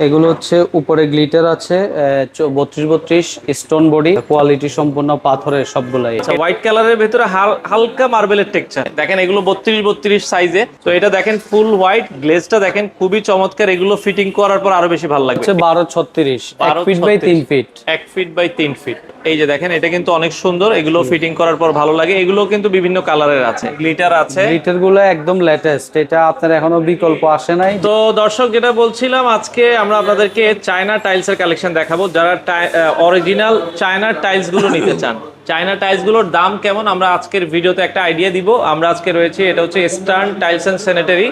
এগুলো হচ্ছে উপরে গ্লিটার আছে 32 32 স্টোন বডি কোয়ালিটি সম্পূর্ণ পাথরের সবগুলাই। আচ্ছা, হোয়াইট কালারের ভিতরে হালকা মার্বেলের টেক্সচার দেখেন, এগুলো 32 32 সাইজে। তো এটা দেখেন ফুল হোয়াইট, গ্লেজটা দেখেন খুবই চমৎকার। এগুলো ফিটিং করার পর আরো বেশি ভালো লাগবে। 12 36 1 feet by 3 feet 1 feet by 3 feet. এই যে দেখেন, এটা কিন্তু অনেক সুন্দর। এগুলো ফিটিং করার পর ভালো লাগে। এগুলো কিন্তু বিভিন্ন কালারের আছে, গ্লিটার আছে। গ্লিটার গুলো একদম লেটেস্ট, এটা আপনার এখনো বিকল্প আসে নাই। তো দর্শক, যেটা বলছিলাম, আজকে আমরা আপনাদেরকে চায়না টাইলস এর কালেকশন দেখাবো। যারা অরিজিনাল চায়নার টাইলস গুলো নিতে চান, চায়না টাইলস গুলোর দাম কেমন, আমরা আজকের ভিডিওতে একটা আইডিয়া দিব। আমরা আজকে রয়েছি, এটা হচ্ছে ইস্টার্ন টাইলস এন্ড স্যানিটারি।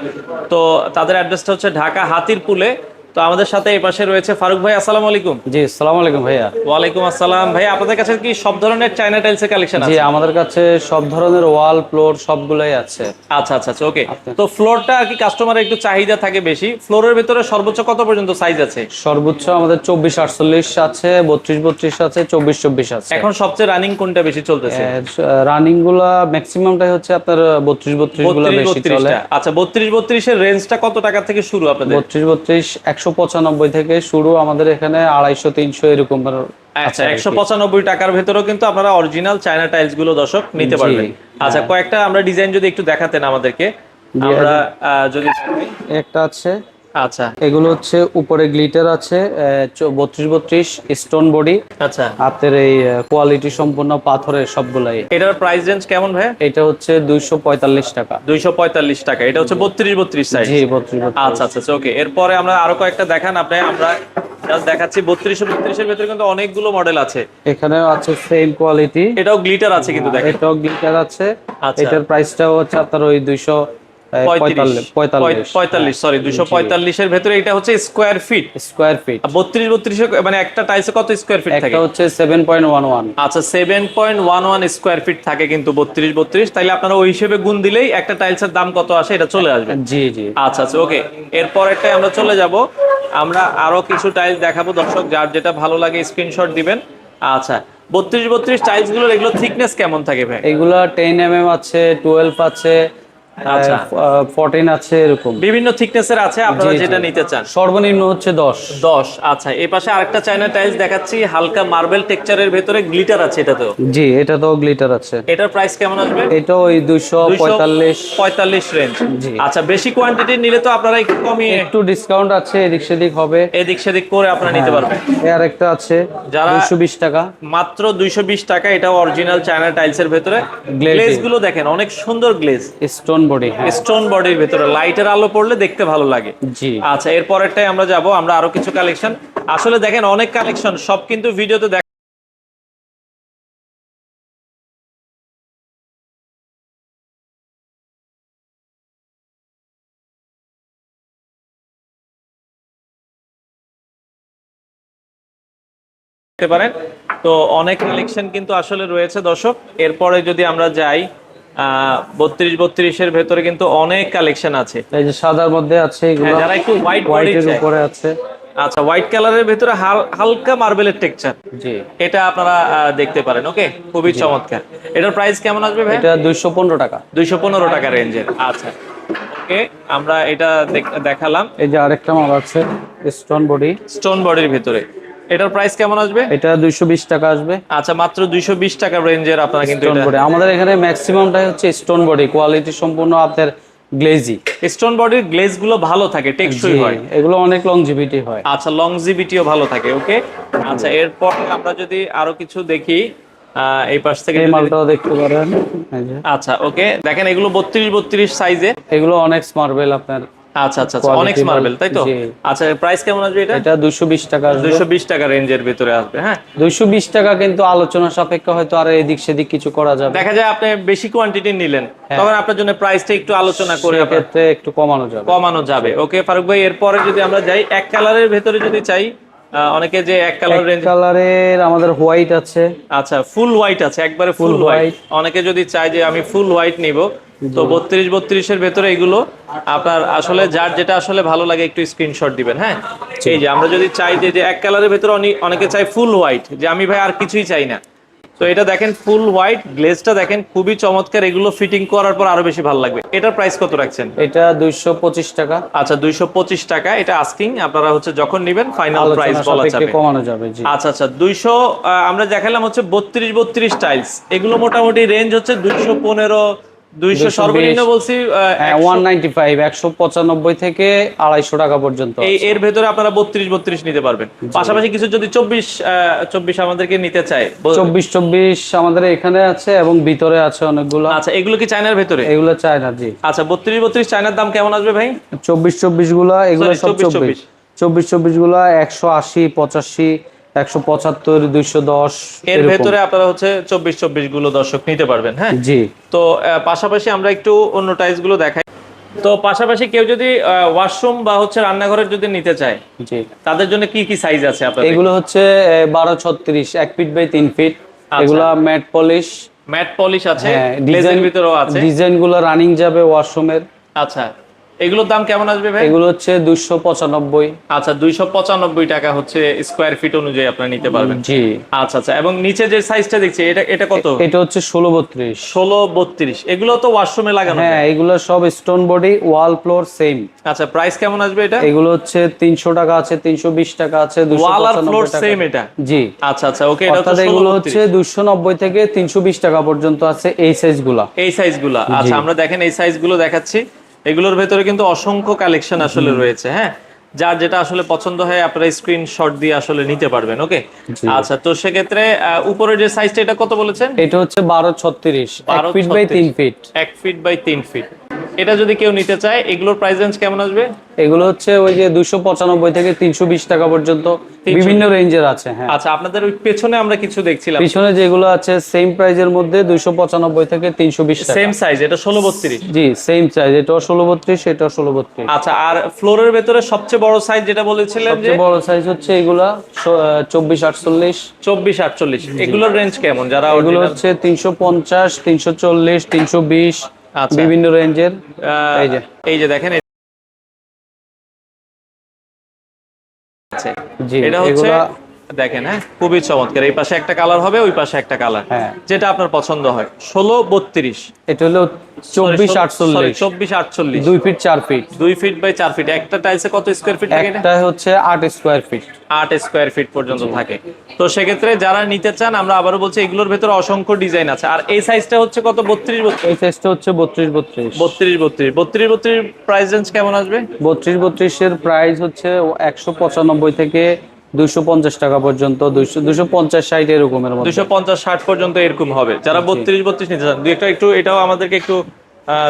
তো তাদের অ্যাড্রেসটা হচ্ছে ঢাকা হাতিরপুলে। তো আমাদের সাথে এই পাশে রয়েছে ফারুক ভাই। আসসালামু আলাইকুম। জি আসসালামু আলাইকুম ভাইয়া। ওয়ালাইকুম আসসালাম। ভাই, আপনাদের কাছে কি সব ধরনের চায়না টাইলস এর কালেকশন আছে? জি আমাদের কাছে সব ধরনের ওয়াল ফ্লোর সবগুলাই আছে। আচ্ছা আচ্ছা আচ্ছা, ওকে। তো ফ্লোরটা আর কি কাস্টমারের একটু চাহিদা থাকে বেশি। ফ্লোরের ভিতরে সর্বোচ্চ কত পর্যন্ত সাইজ আছে? সর্বোচ্চ আমাদের 24 48 আছে, 32 32 আছে, 24 24 আছে। এখন সবচেয়ে রানিং কোনটা বেশি চলতেছে? রানিং গুলা ম্যাক্সিমামটাই হচ্ছে আপনার 32 32 গুলা বেশি চলে। আচ্ছা, 32 32 এর রেঞ্জটা কত টাকা থেকে শুরু আপনাদের? 32 32 195 থেকে শুরু আমাদের এখানে, 250 300 এরকম। আচ্ছা, 195 টাকার ভেতরেও কিন্তু আপনারা অরিজিনাল চায়না টাইলস গুলো দর্শক নিতে পারবেন। আচ্ছা, কয়েকটা আমরা ডিজাইন যদি একটু দেখাতেন আমাদেরকে, আমরা যদি একটা আছে। আচ্ছা, এগুলো হচ্ছে উপরে গ্লিটার আছে 32 32 স্টোন বডি। আচ্ছা, আপনার এই কোয়ালিটি সম্পূর্ণ পাথরের সবগুলাই। এটার প্রাইস রেঞ্জ কেমন ভাই? এটা হচ্ছে 245 টাকা। 245 টাকা। এটা হচ্ছে 32 32 সাইজ। জি 32 32। আচ্ছা আচ্ছা, ওকে। এরপরে আমরা আরো কয়েকটা দেখান আপনি। আমরা জাস্ট দেখাচ্ছি 32 32 এর ভিতরে কিন্তু অনেকগুলো মডেল আছে। এখানেও আছে সেম কোয়ালিটি। এটাও গ্লিটার আছে কিন্তু দেখেন। এটাও গ্লিটার আছে। আচ্ছা। এটার প্রাইসটাও হচ্ছে আপনার ওই 245 সরি 245 এর ভেতরে। এটা হচ্ছে স্কয়ার ফিট। স্কয়ার ফিট 32 32 মানে একটা টাইলসে কত স্কয়ার ফিট থাকে? একটা হচ্ছে 7.11। আচ্ছা, 7.11 স্কয়ার ফিট থাকে কিন্তু 32 32। তাইলে আপনারা ওই হিসেবে গুণ দিলেই একটা টাইলসের দাম কত আসে এটা চলে আসবে। জি জি। আচ্ছা আচ্ছা, ওকে। এরপর একটা আমরা চলে যাব, আমরা আরো কিছু টাইলস দেখাবো দর্শক। যার যেটা ভালো লাগে স্ক্রিনশট দিবেন। আচ্ছা, 32 32 টাইলস গুলোর এগুলো থিকনেস কেমন থাকে ভাই? এগুলা 10 আছে, 12 আছে, আচ্ছা, 14 আছে, এরকম বিভিন্ন থিকনেসের আছে। আপনারা যেটা নিতে চান। সর্বনিম্ন হচ্ছে 10। আচ্ছা, এই পাশে আরেকটা চায়না টাইলস দেখাচ্ছি, হালকা মার্বেল টেক্সচারের ভেতরে গ্লিটার আছে এটাতেও। জি এটা তো গ্লিটার আছে। এটার প্রাইস কেমন আসবে? এটা ওই 245 রেঞ্জ। জি। আচ্ছা, বেশি কোয়ান্টিটি নিলে তো আপনারা একটু কমিয়ে, একটু ডিসকাউন্ট আছে, এদিক সেদিক হবে, এদিক সেদিক করে আপনারা নিতে পারবেন। আর একটা আছে যারা 220 টাকা, মাত্র 220 টাকা। এটা অরিজিনাল চায়না টাইলসের ভেতরে। গ্লেজ গুলো দেখেন, অনেক সুন্দর গ্লেজ, স্টোন বডি। স্টোন বডির ভেতরে লাইটের আলো পড়লে দেখতে ভালো লাগে। জি। আচ্ছা, এরপরেরটাই আমরা যাব। আমরা আরো কিছু কালেকশন, আসলে দেখেন অনেক কালেকশন, সব কিন্তু ভিডিওতে দেখতে পারেন। তো অনেক কালেকশন কিন্তু আসলে রয়েছে দর্শক। এরপরে যদি আমরা যাই, 32 32 এর ভেতরে কিন্তু অনেক কালেকশন আছে। এই যে সাদার মধ্যে আছে এগুলো, যারা একটু হোয়াইট হোয়াইটের উপরে আছে। আচ্ছা, হোয়াইট কালারের ভেতরে হালকা মার্বেলের টেক্সচার। জি, এটা আপনারা দেখতে পারেন। ওকে, খুবই চমৎকার। এটার প্রাইস কেমন আসবে ভাই? এটা 215 টাকা। 215 টাকা রেঞ্জের। আচ্ছা, ওকে। আমরা এটা দেখালাম। এই যে আরেকটা মাল আছে স্টোন বডি, স্টোন বডির ভিতরে। এটার প্রাইস কেমন আসবে? এটা 220 টাকা আসবে। আচ্ছা, মাত্র 220 টাকা রেঞ্জের আপনারা কিন্তু স্টোন বডি আমাদের এখানে ম্যাক্সিমামটাই হচ্ছে স্টোন বডি, কোয়ালিটি সম্পূর্ণ আপনার গ্লেজি। স্টোন বডির গ্লেজ গুলো ভালো থাকে, টেকসই হয়, এগুলো অনেক লংজিভিটি হয়। আচ্ছা, লংজিভিটিও ভালো থাকে। ওকে। আচ্ছা, এরপর আমরা যদি আরো কিছু দেখি, এই পাশ থেকে এই মালটাও দেখতে পারেন। আচ্ছা, ওকে। দেখেন এগুলো 32 32 সাইজে। এগুলো অনেক মার্বেল আপনার। আচ্ছা আচ্ছা, অনেক মার্বেল, তাই তো? আচ্ছা, প্রাইস কেমন আসবে এটা? এটা 220 টাকা আসবে। 220 টাকা রেঞ্জের ভিতরে আসবে। হ্যাঁ, 220 টাকা, কিন্তু আলোচনা সাপেক্ষে হয়তো আর এদিক সেদিক কিছু করা যাবে। দেখা যায় আপনি বেশি কোয়ান্টিটি নিলেন, তখন আপনার জন্য প্রাইসটা একটু আলোচনা করে ক্ষেত্রে একটু কমানো যাবে। ওকে ফারুক ভাই, এরপরে যদি আমরা যাই এক কালারের ভেতরে যদি চাই, অনেকে যে এক কালার রেঞ্জ কালারের আমাদের হোয়াইট আছে। আচ্ছা, ফুল হোয়াইট আছে, একবারে ফুল হোয়াইট। অনেকে যদি চায় যে আমি ফুল হোয়াইট নিব, তো 32 32 এর ভেতরে এগুলো আপনার আসলে যার যেটা আসলে ভালো লাগে একটু স্ক্রিনশট দিবেন। হ্যাঁ, এই যে আমরা যদি চাই যে এক কালারের ভেতরে অনেকে চাই ফুল হোয়াইট, যে আমি ভাই আর কিছুই চাই না, তো এটা দেখেন ফুল হোয়াইট, গ্লেজটা দেখেন খুবই চমৎকার। এগুলো ফিটিং করার পর আরো বেশি ভালো লাগবে। এটার প্রাইস কত রাখছেন? এটা 225 টাকা। আচ্ছা 225 টাকা, এটা আস্কিং, আপনারা হচ্ছে যখন নেবেন ফাইনাল প্রাইস আলোচনা বলা সাপেক্ষে যাবে। কমানো যাবে, জি। আচ্ছা আচ্ছা 200 আমরা দেখালাম হচ্ছে 32 টাইলস। এগুলো মোটামুটি রেঞ্জ হচ্ছে 215, 200 সর্বনিম্ন বলছি। 195 195 থেকে 250 টাকা পর্যন্ত এর ভেতরে আপনারা 32 নিতে পারবেন। পাশাপাশি কিছু যদি 24 আমাদেরকে নিতে চায়, 24 আমাদের এখানে আছে এবং ভিতরে আছে অনেকগুলো। আচ্ছা এগুলো কি চায়নার ভেতরে? এগুলো চায়না, জি। আচ্ছা 32 চায়নার দাম কেমন আসবে ভাই? 24 গুলা এগুলো সব 24 গুলা 180 85 175 210 এর ভেতরে আপনারা হচ্ছে 24 গুলো দর্শক নিতে পারবেন। হ্যাঁ জি। তো পাশাপাশি আমরা একটু অন্য টাইলস গুলো দেখাই। তো পাশাপাশি কেউ যদি ওয়াশরুম বা হচ্ছে রান্নাঘরের যদি নিতে চায়, জি, তাদের জন্য কি কি সাইজ আছে আপনাদের? এগুলো হচ্ছে 1236 1 ফিট বাই 3 ফিট। এগুলা ম্যাট পলিশ। ম্যাট পলিশ আছে, হ্যাঁ, গ্লেজের ভিতরেও আছে। ডিজাইন গুলো রানিং যাবে ওয়াশরুমের। আচ্ছা এগুলোর দাম কেমন আসবে ভাই? এগুলো হচ্ছে 295। আচ্ছা 295 টাকা হচ্ছে স্কয়ার ফিট অনুযায়ী আপনারা নিতে পারবেন। জি। আচ্ছা আচ্ছা, এবং নিচে যে সাইজটা দেখছি এটা কত? এটা হচ্ছে 1632। 1632। এগুলো তো ওয়াশরুমে লাগানো? হ্যাঁ, এগুলো সব স্টোন বডি, ওয়াল ফ্লোর সেম। আচ্ছা প্রাইস কেমন আসবে এটা? এগুলো হচ্ছে 300 টাকা আছে, 320 টাকা আছে, 295 টাকা। সেম এটা? জি। আচ্ছা আচ্ছা ওকে, এটা তো এগুলো হচ্ছে 290 থেকে 320 টাকা পর্যন্ত আছে এই সাইজগুলো। এই সাইজগুলো। আচ্ছা আমরা দেখেন এই সাইজগুলো দেখাচ্ছি। এগুলোর ভেতরে কিন্তু অসংখ্য কালেকশন আসলে রয়েছে। হ্যাঁ, যার যেটা আসলে পছন্দ হয় আপনারা স্ক্রিনশট দিয়ে আসলে নিতে পারবেন। ওকে আচ্ছা, তো সেক্ষেত্রে উপরে যে সাইজটা এটা কত বলেছেন? এটা হচ্ছে 1236 1 feet by 3 feet. 1 feet by 3 feet. এটা যদি কেউ নিতে চায় এগুলোর প্রাইস রেঞ্জ কেমন আসবে? এগুলো হচ্ছে ওই যে 295 থেকে 320 টাকা পর্যন্ত বিভিন্ন রেঞ্জের আছে। হ্যাঁ। আচ্ছা আপনাদের ওই পেছনে আমরা কিছু দেখছিলাম, পিছনে যেগুলো আছে সেম প্রাইজের মধ্যে 295 থেকে 320 টাকা। সেম সাইজ, এটা 1632? জি সেম সাইজ, এটাও 1632 এটাও 1632। আচ্ছা আর ফ্লোরের ভেতরে সবচেয়ে বড় সাইজ যেটা বলেছিলেন যে? সবচেয়ে বড় সাইজ হচ্ছে এগুলা 2448। 2448। এগুলোর রেঞ্জ কেমন? যারা এগুলো হচ্ছে 350 340 320 আচ্ছা বিভিন্ন রেঞ্জের। এই যে দেখেন জি, এটা হচ্ছে দেখেন, হ্যাঁ খুবই চমৎকার। এই পাশে একটা কালার হবে, ওই পাশে একটা কালার, হ্যাঁ যেটা আপনার পছন্দ হয়। 1632। এটা হলো 2448 2448 2 feet 4 feet. 2 feet by 4 feet. একটা টাইলসে কত স্কয়ার ফিট থাকে? এটা হচ্ছে 8 স্কয়ার ফিট। 8 স্কয়ার ফিট পর্যন্ত থাকে। তো সেক্ষেত্রে যারা নিতে চান, আমরা আবারও বলছি এগুলোর ভেতরে অসংখ্য ডিজাইন আছে। আর এই সাইজটা হচ্ছে কত? 32? এই সাইজটা হচ্ছে 32 প্রাইস রেঞ্জ কেমন আসবে? 32 এর প্রাইস হচ্ছে 195 থেকে 250 টাকা পর্যন্ত, 250 60 এরকমের মধ্যে। 250-60 পর্যন্ত এরকম হবে। যারা 32 নিতে চান, দুই একটা একটু এটাও আমাদেরকে একটু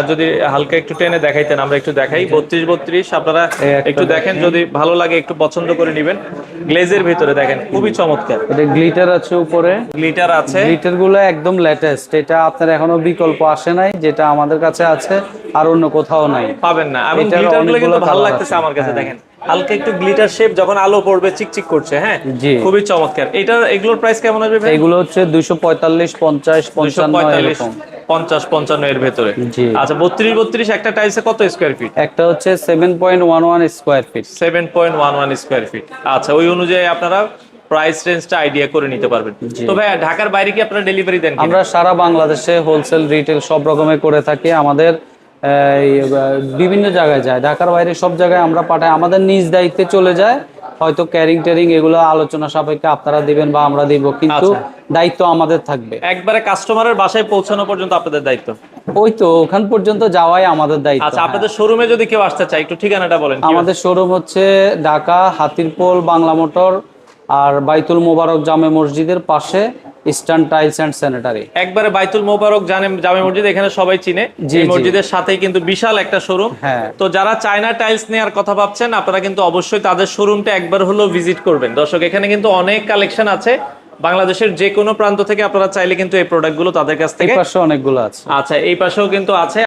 যদি হালকা একটু টেনে দেখাইতেন, আমরা একটু দেখাই। 32 আপনারা একটু দেখেন, যদি ভালো লাগে একটু পছন্দ করে নেবেন। গ্লেজের ভিতরে দেখেন খুবই চমৎকার। এটা গ্লিটার আছে উপরে, গ্লিটার আছে। গ্লিটার গুলো একদম লেটেস্ট, এটা আপনার এখনো বিকল্প আসে নাই, যেটা আমাদের কাছে আছে আর অন্য কোথাও নাই, পাবেন না। এবং গ্লিটার গুলো কিন্তু ভালো লাগতেছে আমার কাছে। দেখেন হালকা একটু গ্লিটার শেপ, যখন আলো পড়বে চিকচিক করছে। হ্যাঁ খুবই চমৎকার। এগুলোর প্রাইস কেমন আসবে ভাই? এগুলো হচ্ছে 245 50 55 এরকম, 50-55 এর ভেতরে। আচ্ছা 32 একটা টাইলসে কত স্কয়ার ফিট? একটা হচ্ছে 7.11 স্কয়ার ফিট। 7.11 square feet. আচ্ছা ওই অনুযায়ী আপনারা প্রাইস রেঞ্জটা আইডিয়া করে নিতে পারবেন। তো ভাই ঢাকার বাইরে কি আপনারা ডেলিভারি দেন? আমরা সারা বাংলাদেশে হোলসেল রিটেল সব রকমের করে থাকি। আমাদের বিভিন্ন জায়গায় যায়, ঢাকার বাইরে সব জায়গায় আমরা পাঠাই। আমাদের নিজ দায়িত্বে চলে যায়, হয়তো ক্যারিং টেরিং এগুলো আলোচনা সাপেক্ষে আপনারা দিবেন বা আমরা দিব, কিন্তু দায়িত্ব আমাদের থাকবে। একবারে কাস্টমারের বাসায় পৌঁছানো পর্যন্ত আপনাদের দায়িত্ব? ওই তো ওখান পর্যন্ত যাওয়াই আমাদের দায়িত্ব। আচ্ছা আপনাদের শোরুমে যদি কেউ আসতে চায়, একটু ঠিকানাটা বলেন। আমাদের শোরুম হচ্ছে ঢাকা হাতিরপোল বাংলা মোটর আর বাইতুল মোবারক জামে মসজিদের পাশে, ইস্টার্ন টাইলস এন্ড স্যানিটারি। একবারে বাইতুল মোবারক জামে মসজিদ, এখানে সবাই চিনে। এই মসজিদের সাথেই কিন্তু বিশাল একটা শোরুম। তো যারা চায়না টাইলস নেওয়ার কথা ভাবছেন, আপনারা কিন্তু অবশ্যই তাদের শোরুমটা একবার হলো ভিজিট করবেন। দর্শক এখানে কিন্তু অনেক কালেকশন আছে, বাংলাদেশের যে কোনো প্রান্ত থেকে আপনারা চাইলে কিন্তু এই প্রোডাক্টগুলো তাদের কাছ থেকে। এই পাশে অনেকগুলো আছে। আচ্ছা এই পাশেও কিন্তু আছে।